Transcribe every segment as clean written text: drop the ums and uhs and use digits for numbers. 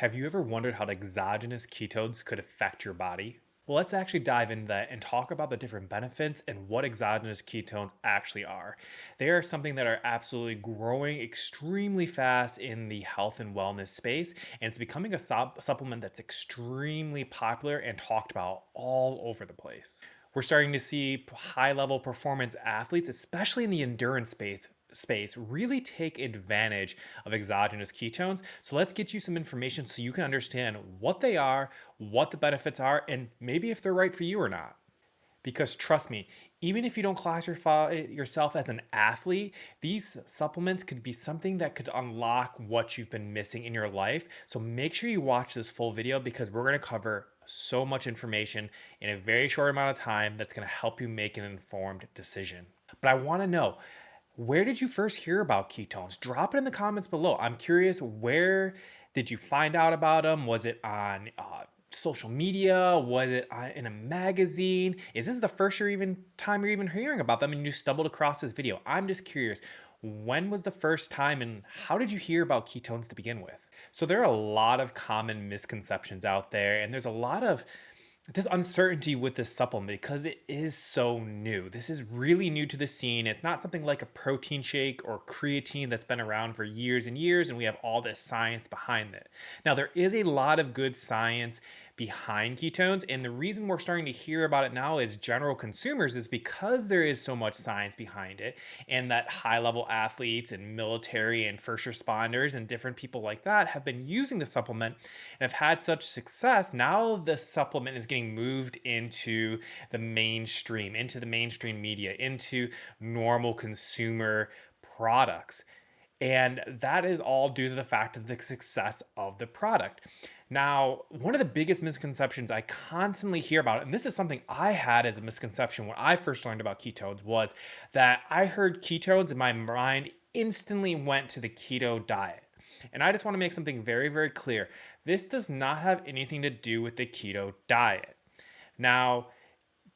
Have you ever wondered how the exogenous ketones could affect your body? Well, let's actually dive into that and talk about the different benefits and what exogenous ketones actually are. They are something that are absolutely growing extremely fast in the health and wellness space, and it's becoming a supplement that's extremely popular and talked about all over the place. We're starting to see high level performance athletes, especially in the endurance space really take advantage of exogenous ketones. So let's get you some information so you can understand what they are, what the benefits are, and maybe if they're right for you or not. Because trust me, even if you don't classify yourself as an athlete, these supplements could be something that could unlock what you've been missing in your life. So make sure you watch this full video because we're going to cover so much information in a very short amount of time that's going to help you make an informed decision. But I want to know, where did you first hear about ketones? Drop it in the comments below. I'm curious, where did you find out about them? Was it on social media? Was it in a magazine? Is this the first time you're even hearing about them and you stumbled across this video? I'm just curious. When was the first time and how did you hear about ketones to begin with? So there are a lot of common misconceptions out there, and there's a lot of this uncertainty with this supplement because it is so new. This is really new to the scene. It's not something like a protein shake or creatine that's been around for years and years, and we have all this science behind it. Now, there is a lot of good science behind ketones, and the reason we're starting to hear about it now as general consumers is because there is so much science behind it, and that high level athletes and military and first responders and different people like that have been using the supplement and have had such success. Now the supplement is getting moved into the mainstream media, into normal consumer products. And that is all due to the fact of the success of the product. Now, one of the biggest misconceptions I constantly hear about, and this is something I had as a misconception when I first learned about ketones, was that I heard ketones and my mind instantly went to the keto diet. And I just want to make something very, very clear. This does not have anything to do with the keto diet. Now,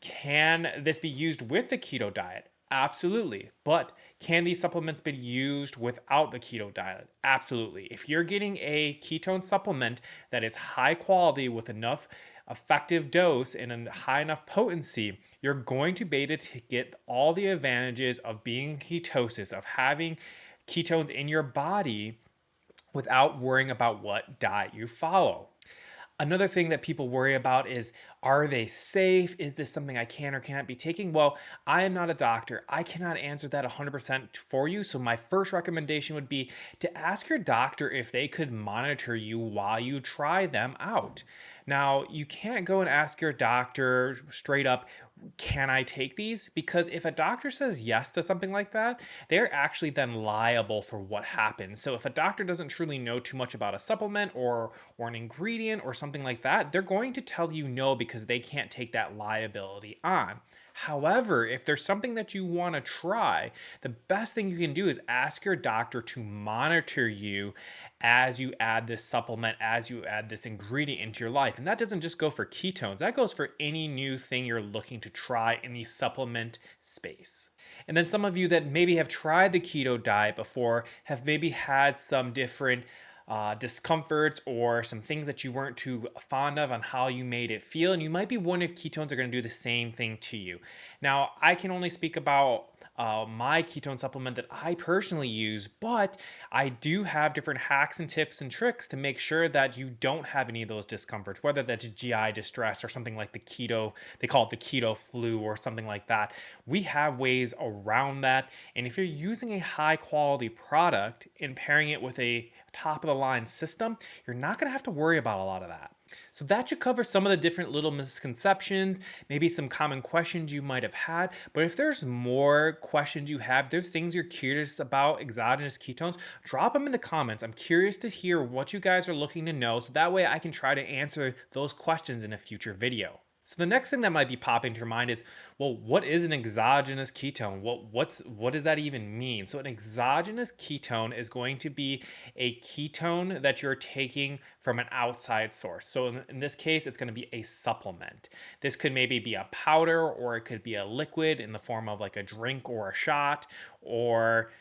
can this be used with the keto diet? Absolutely. But can these supplements be used without the keto diet? Absolutely. If you're getting a ketone supplement that is high quality with enough effective dose and a high enough potency, you're going to be able to get all the advantages of being in ketosis, of having ketones in your body without worrying about what diet you follow. Another thing that people worry about is, are they safe? Is this something I can or cannot be taking? Well, I am not a doctor. I cannot answer that 100% for you. So, my first recommendation would be to ask your doctor if they could monitor you while you try them out. Now, you can't go and ask your doctor straight up, can I take these? Because if a doctor says yes to something like that, they're actually then liable for what happens. So if a doctor doesn't truly know too much about a supplement or an ingredient or something like that, they're going to tell you no because they can't take that liability on. However, if there's something that you want to try, the best thing you can do is ask your doctor to monitor you as you add this supplement, as you add this ingredient into your life. And that doesn't just go for ketones, that goes for any new thing you're looking to try in the supplement space. And then some of you that maybe have tried the keto diet before have maybe had some different discomforts or some things that you weren't too fond of on how you made it feel. And you might be wondering if ketones are going to do the same thing to you. Now, I can only speak about my ketone supplement that I personally use, but I do have different hacks and tips and tricks to make sure that you don't have any of those discomforts, whether that's GI distress or something like the keto, they call it the keto flu or something like that. We have ways around that. And if you're using a high quality product and pairing it with a top of the line system, you're not going to have to worry about a lot of that. So that should cover some of the different little misconceptions, maybe some common questions you might have had. But if there's more questions you have, there's things you're curious about exogenous ketones, drop them in the comments. I'm curious to hear what you guys are looking to know, so that way I can try to answer those questions in a future video. So the next thing that might be popping to your mind is, well, what is an exogenous ketone? What does that even mean? So an exogenous ketone is going to be a ketone that you're taking from an outside source. So in this case, it's going to be a supplement. This could maybe be a powder, or it could be a liquid in the form of like a drink or a shot, or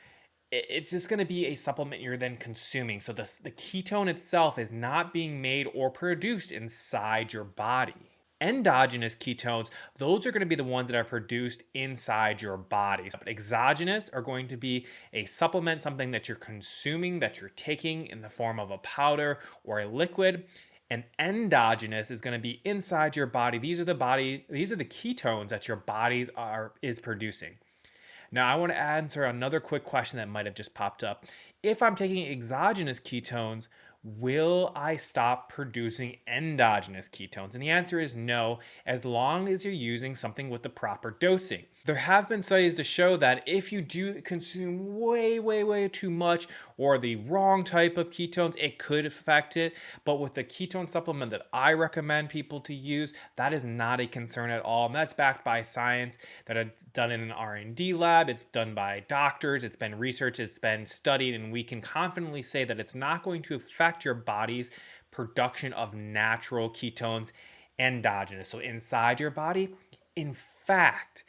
it's just going to be a supplement you're then consuming. So the ketone itself is not being made or produced inside your body. Endogenous ketones, those are going to be the ones that are produced inside your body. But exogenous are going to be a supplement, something that you're consuming, that you're taking in the form of a powder or a liquid. And endogenous is going to be inside your body. These are the ketones that your body is producing. Now, I want to answer another quick question that might have just popped up. If I'm taking exogenous ketones, will I stop producing endogenous ketones? And the answer is no, as long as you're using something with the proper dosing. There have been studies to show that if you do consume way too much or the wrong type of ketones, it could affect it. But with the ketone supplement that I recommend people to use, that is not a concern at all. And that's backed by science that it's done in an R&D lab, it's done by doctors, it's been researched, it's been studied, and we can confidently say that it's not going to affect your body's production of natural ketones endogenous. So inside your body, in fact,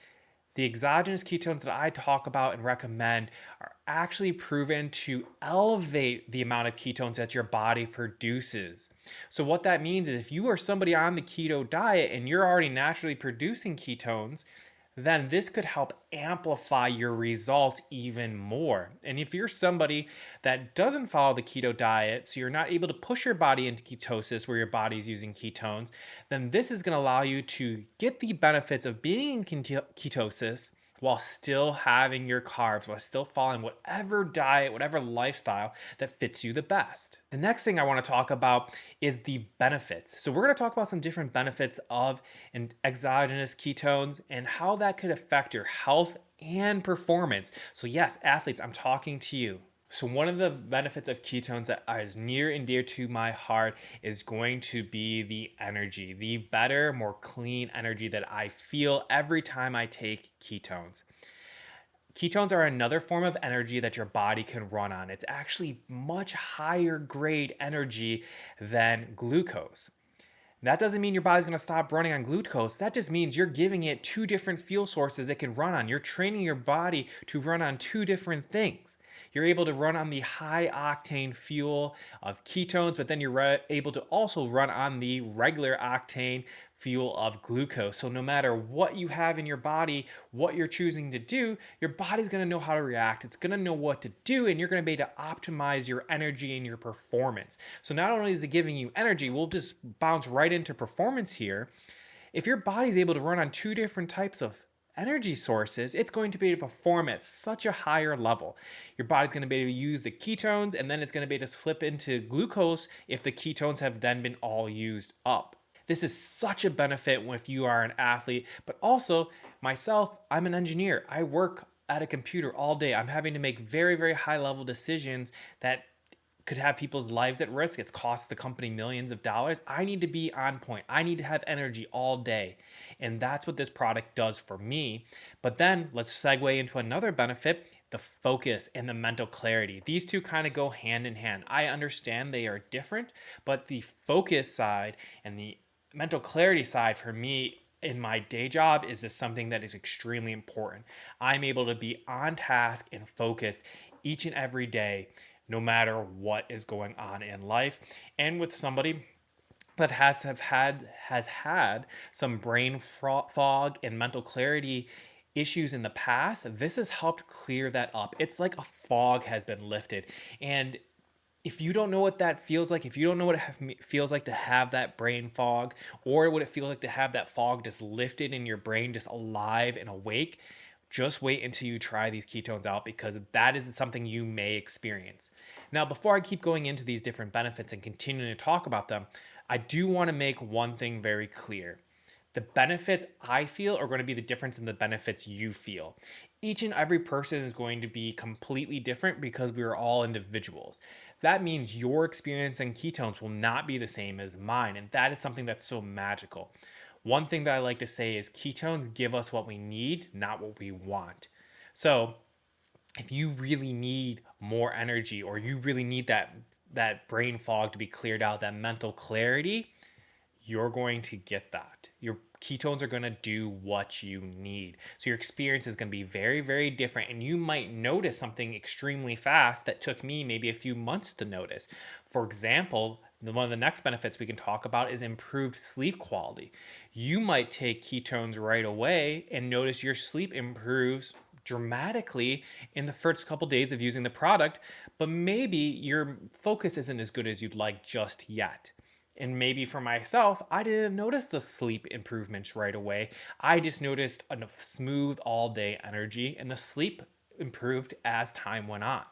the exogenous ketones that I talk about and recommend are actually proven to elevate the amount of ketones that your body produces. So, what that means is if you are somebody on the keto diet and you're already naturally producing ketones, then this could help amplify your results even more. And if you're somebody that doesn't follow the keto diet, so you're not able to push your body into ketosis where your body's using ketones, then this is going to allow you to get the benefits of being in ketosis while still having your carbs, while still following whatever diet, whatever lifestyle that fits you the best. The next thing I want to talk about is the benefits. So, we're going to talk about some different benefits of exogenous ketones and how that could affect your health and performance. So, yes, athletes, I'm talking to you. So, one of the benefits of ketones that is near and dear to my heart is going to be the energy, the better, more clean energy that I feel every time I take ketones. Ketones are another form of energy that your body can run on. It's actually much higher grade energy than glucose. That doesn't mean your body's going to stop running on glucose. That just means you're giving it two different fuel sources it can run on. You're training your body to run on two different things. You're able to run on the high octane fuel of ketones, but then you're able to also run on the regular octane fuel of glucose. So no matter what you have in your body, what you're choosing to do, your body's going to know how to react. It's going to know what to do, and you're going to be able to optimize your energy and your performance. So not only is it giving you energy, we'll just bounce right into performance here. If your body's able to run on two different types of energy sources, it's going to be able to perform at such a higher level. Your body's going to be able to use the ketones, and then it's going to be able to flip into glucose if the ketones have then been all used up. This is such a benefit if you are an athlete, but also myself, I'm an engineer. I work at a computer all day. I'm having to make very high level decisions that could have people's lives at risk. It's cost the company millions of dollars. I need to be on point. I need to have energy all day. And that's what this product does for me. But then let's segue into another benefit, the focus and the mental clarity. These two kind of go hand in hand. I understand they are different, but the focus side and the mental clarity side for me in my day job is just something that is extremely important. I'm able to be on task and focused each and every day, no matter what is going on in life. And with somebody that has had some brain fog and mental clarity issues in the past, this has helped clear that up. It's like a fog has been lifted. And if you don't know what that feels like, if you don't know what it feels like to have that brain fog, or what it feels like to have that fog just lifted in your brain, just alive and awake, just wait until you try these ketones out, because that is something you may experience. Now, before I keep going into these different benefits and continuing to talk about them, I do want to make one thing very clear. The benefits I feel are going to be the difference in the benefits you feel. Each and every person is going to be completely different because we are all individuals. That means your experience in ketones will not be the same as mine, and that is something that's so magical. One thing that I like to say is ketones give us what we need, not what we want. So, if you really need more energy, or you really need that brain fog to be cleared out, that mental clarity, you're going to get that. Your ketones are going to do what you need. So your experience is going to be very, very different. And you might notice something extremely fast that took me maybe a few months to notice. For example, one of the next benefits we can talk about is improved sleep quality. You might take ketones right away and notice your sleep improves dramatically in the first couple days of using the product, but maybe your focus isn't as good as you'd like just yet. And maybe for myself, I didn't notice the sleep improvements right away. I just noticed a smooth all day energy, and the sleep improved as time went on.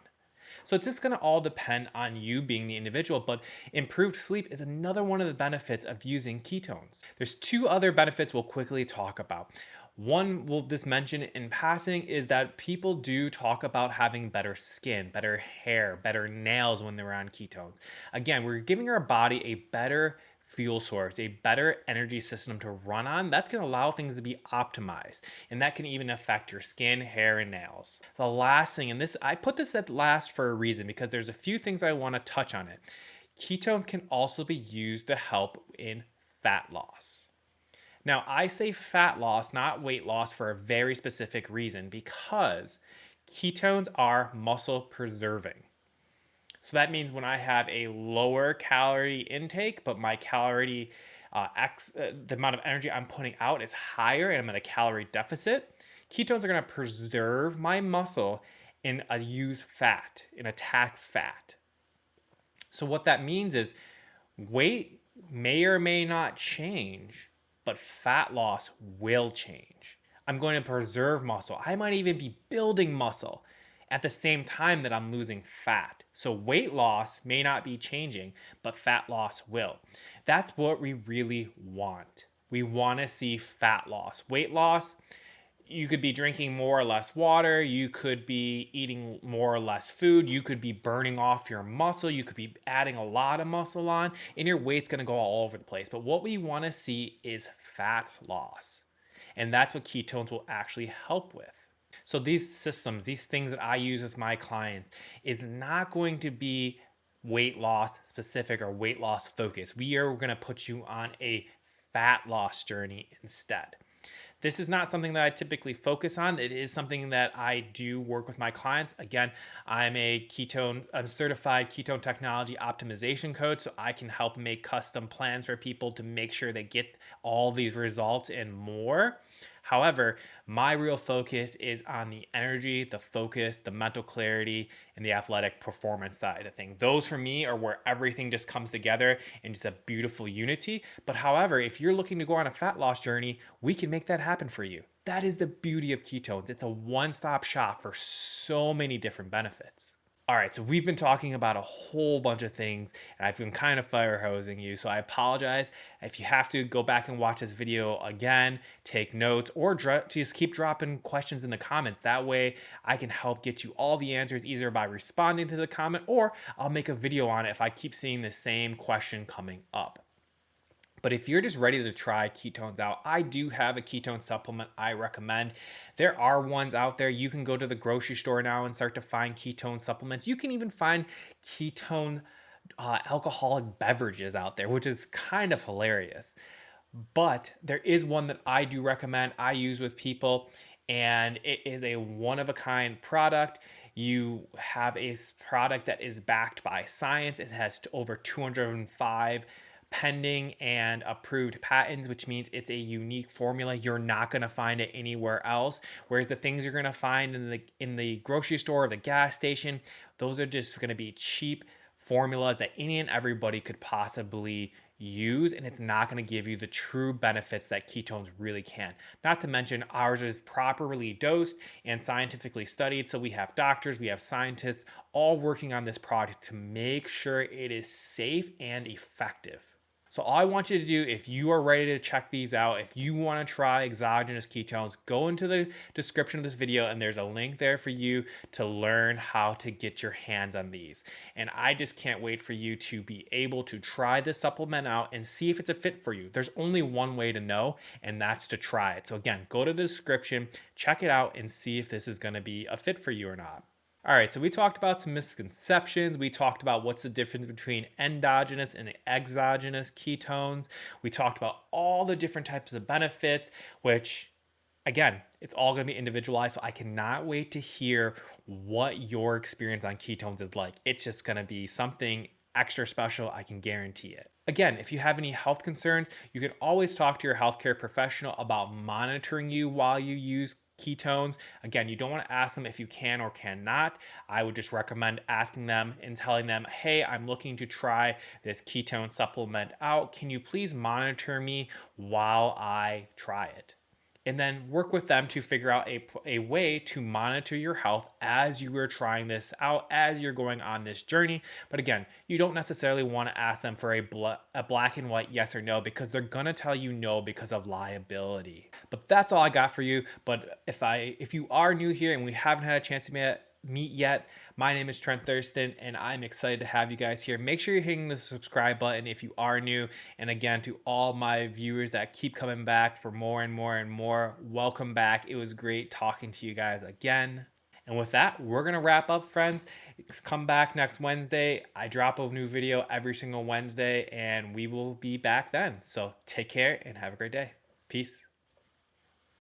So it's just going to all depend on you being the individual, but improved sleep is another one of the benefits of using ketones. There's two other benefits we'll quickly talk about. One we'll just mention in passing is that people do talk about having better skin, better hair, better nails when they're on ketones. Again, we're giving our body a better fuel source, a better energy system to run on. That's going to allow things to be optimized. And that can even affect your skin, hair, and nails. The last thing, and this I put this at last for a reason because there's a few things I want to touch on it. Ketones can also be used to help in fat loss. Now, I say fat loss, not weight loss, for a very specific reason because ketones are muscle preserving. So that means when I have a lower calorie intake, but my the amount of energy I'm putting out is higher and I'm in a calorie deficit, ketones are going to preserve my muscle and use fat and attack fat. So what that means is weight may or may not change, but fat loss will change. I'm going to preserve muscle. I might even be building muscle at the same time that I'm losing fat. So weight loss may not be changing, but fat loss will. That's what we really want. We want to see fat loss. Weight loss, you could be drinking more or less water, you could be eating more or less food, you could be burning off your muscle, you could be adding a lot of muscle on, and your weight's going to go all over the place. But what we want to see is fat loss. And that's what ketones will actually help with. So these systems, these things that I use with my clients is not going to be weight loss specific or weight loss focused. We are going to put you on a fat loss journey instead. This is not something that I typically focus on. It is something that I do work with my clients. Again, I'm a certified ketone technology optimization coach, so I can help make custom plans for people to make sure they get all these results and more. However, my real focus is on the energy, the focus, the mental clarity, and the athletic performance side of things. Those for me are where everything just comes together in just a beautiful unity. But however, if you're looking to go on a fat loss journey, we can make that happen for you. That is the beauty of ketones. It's a one-stop shop for so many different benefits. All right, so we've been talking about a whole bunch of things, and I've been kind of fire hosing you, so I apologize. If you have to go back and watch this video again, take notes, or just keep dropping questions in the comments. That way, I can help get you all the answers either by responding to the comment, or I'll make a video on it if I keep seeing the same question coming up. But if you're just ready to try ketones out, I do have a ketone supplement I recommend. There are ones out there. You can go to the grocery store now and start to find ketone supplements. You can even find ketone alcoholic beverages out there, which is kind of hilarious. But there is one that I do recommend, I use with people, and it is a one of a kind product. You have a product that is backed by science. It has over 205 pending and approved patents, which means it's a unique formula. You're not going to find it anywhere else. Whereas the things you're going to find in the grocery store or the gas station, those are just going to be cheap formulas that any and everybody could possibly use, and it's not going to give you the true benefits that ketones really can. Not to mention ours is properly dosed and scientifically studied, so we have doctors, we have scientists all working on this product to make sure it is safe and effective. So all I want you to do, if you are ready to check these out, if you want to try exogenous ketones, go into the description of this video and there's a link there for you to learn how to get your hands on these. And I just can't wait for you to be able to try this supplement out and see if it's a fit for you. There's only one way to know, and that's to try it. So again, go to the description, check it out, and see if this is going to be a fit for you or not. All right, so we talked about some misconceptions. We talked about what's the difference between endogenous and exogenous ketones. We talked about all the different types of benefits, which, again, it's all going to be individualized. So I cannot wait to hear what your experience on ketones is like. It's just going to be something extra special. I can guarantee it. Again, if you have any health concerns, you can always talk to your healthcare professional about monitoring you while you use ketones. Again, you don't want to ask them if you can or cannot. I would just recommend asking them and telling them, hey, I'm looking to try this ketone supplement out. Can you please monitor me while I try it? And then work with them to figure out a way to monitor your health as you are trying this out, as you're going on this journey. But again, you don't necessarily want to ask them for a black and white yes or no, because they're going to tell you no because of liability. But that's all I got for you. But if you are new here and we haven't had a chance to meet yet, my name is Trent Thurston, and I'm excited to have you guys here. Make sure you're hitting the subscribe button if you are new. And again, to all my viewers that keep coming back for more and more and more, welcome back. It was great talking to you guys again. And with that, we're going to wrap up, friends. Come back next Wednesday. I drop a new video every single Wednesday, and we will be back then. So take care and have a great day. Peace.